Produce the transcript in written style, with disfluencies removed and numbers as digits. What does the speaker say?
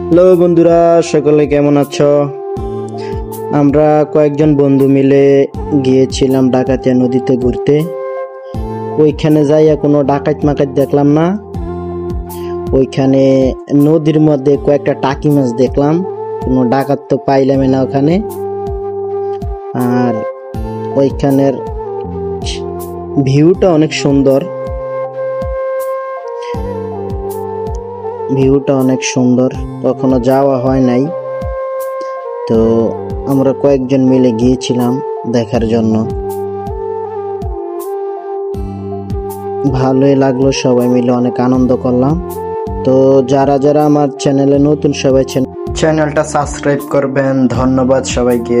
Hello বন্ধুরা, সকলে কেমন আছো? আমরা কয়েকজন বন্ধু মিলে গিয়েছিলাম ডাকাতিয়া নদীতে ঘুরতে। ওইখানে যাইয়া কোনো ডাকাত মাকাত দেখলাম না। ওইখানে নদীর মধ্যে কয়েকটা টাকি মাছ দেখলাম, কোনো ডাকাত তো পাইলামই না ওখানে। আর ওইখানের ভিউটা অনেক সুন্দর, কখনো যাওয়া হয় নাই। তো আমরা কয়েকজন মিলে গিয়েছিলাম দেখার জন্য, ভালোই লাগলো, সবাই মিলে অনেক আনন্দ করলাম। তো যারা যারা আমার চ্যানেলে নতুন, সবাই চ্যানেলটা সাবস্ক্রাইব করবেন। ধন্যবাদ সবাইকে।